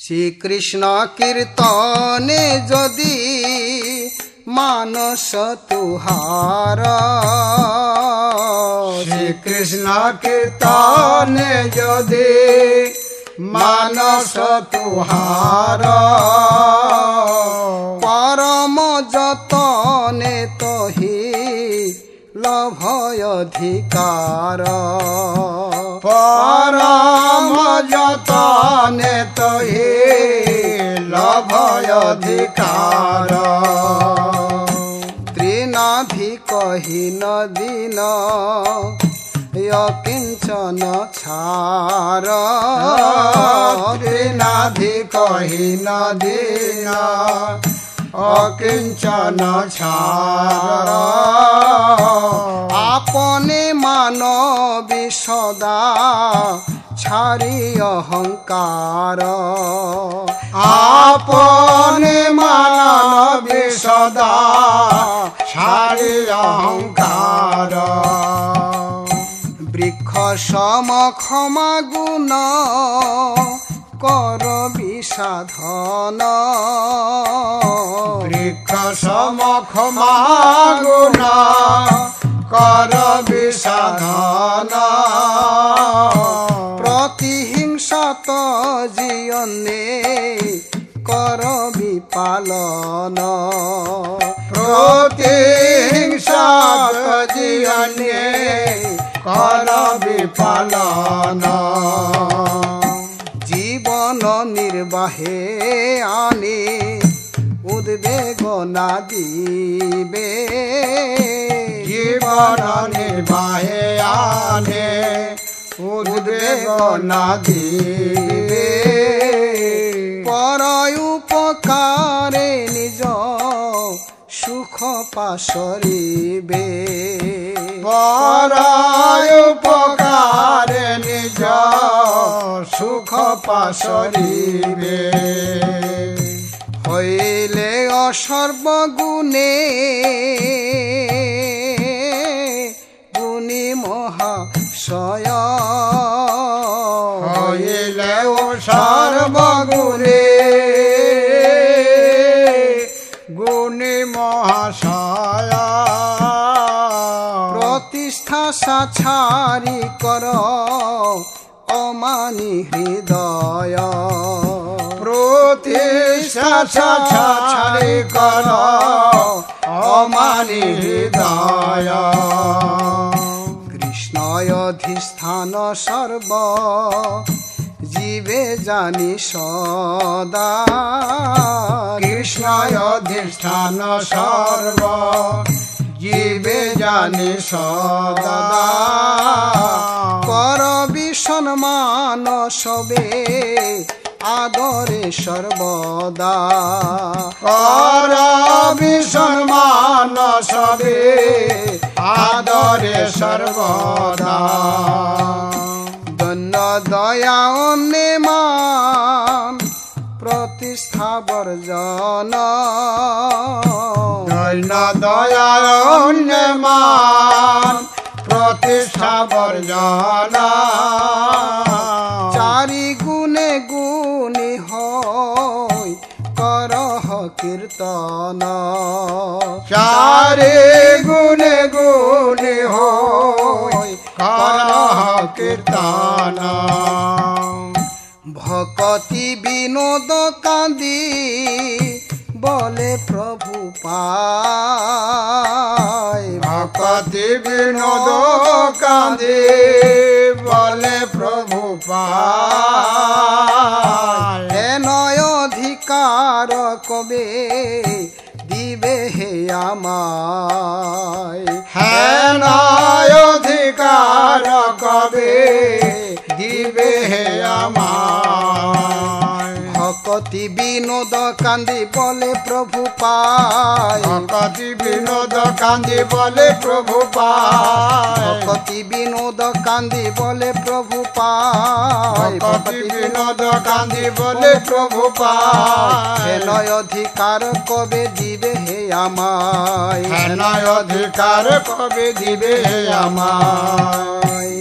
শ্রীকৃষ্ণ কীর্তনে যদি মানস তুহার, শ্রীকৃষ্ণ কীর্তনে যদি মানস তুহার, পরম যতনে তহি লভয় অধিকার, পরম যতনে তহি লভয় অধিকার। ত্রিনাভি কহিন দিন অকিঞ্চন ছার, ত্রিনাভি কহিন দিন অকিঞ্চন ছার। আপনে মানবী সদা ছাড়ি অহংকার, আপনে মানবী সদা ছাড়ি অহংকার। বৃক্ষ সম ক্ষমা গুণ কর বিসাধন, বৃক্ষ সম ক্ষমা গুণ কর বিসাধন। প্রতিহিংসাত জীবনে কর বিপালন, প্রতিহিংসাত জীবনে কর বিপালন। জীবন নির্বাহে আনে উদ্বেগনা দিবে, জীবন নির্বাহে আনে উদ্বেগনা দিবে। পর উপকারে নিজ সুখ পাশরিবে, পর উপকারে নিজ সুখ পাশরিবে। হইলে অসর্বগুণে গুণী মহাশয়, হইলে ও সর্বগুণে গুণী মহাশয়। প্রতিষ্ঠা সাছারি কর অমানি হৃদয়, প্রতিষ্ঠা সাছারি কর অমানি হৃদয়। কৃষ্ণয় অধিষ্ঠান সর্ব জীবে জানি সদা, কৃষ্ণয় অধিষ্ঠান সর্ব জীবে জানি সদা। কর বিসম্মান সবে আদরে সর্বদা, কর বিসম্মান সবে আদরে সর্বদা। ধন্য দয়া অন্যমান প্রতিষ্ঠা বর্জন, দৈন্য দয়া অন্যমান প্রতিষ্ঠা বর্জন। চারি গুণে গুণী হয় করহ কীর্তন, চারি গুণে গুণী হয় করহ কীর্তন। ভকতি বিনোদ কান্দি বলে প্রভু পায়, ভকতি বিনোদ কান্দি বলে প্রভু পায়। এনয় অধিকার কবে দিবে হে আমায়, হেন অধিকার কবে দিবে হে আমায়। ভকতি বিনোদ কান্দি বলে প্রভু পায়, ভকতি বিনোদ কান্দি বলে প্রভু পায়। ভকতি বিনোদ কান্দি বলে প্রভু পায়, ভকতি বিনোদ কান্দি বলে প্রভু পায়। হেনয় অধিকার কবে দিবে হে আমায়, হেন অধিকার কবে দিবে হে আমায়।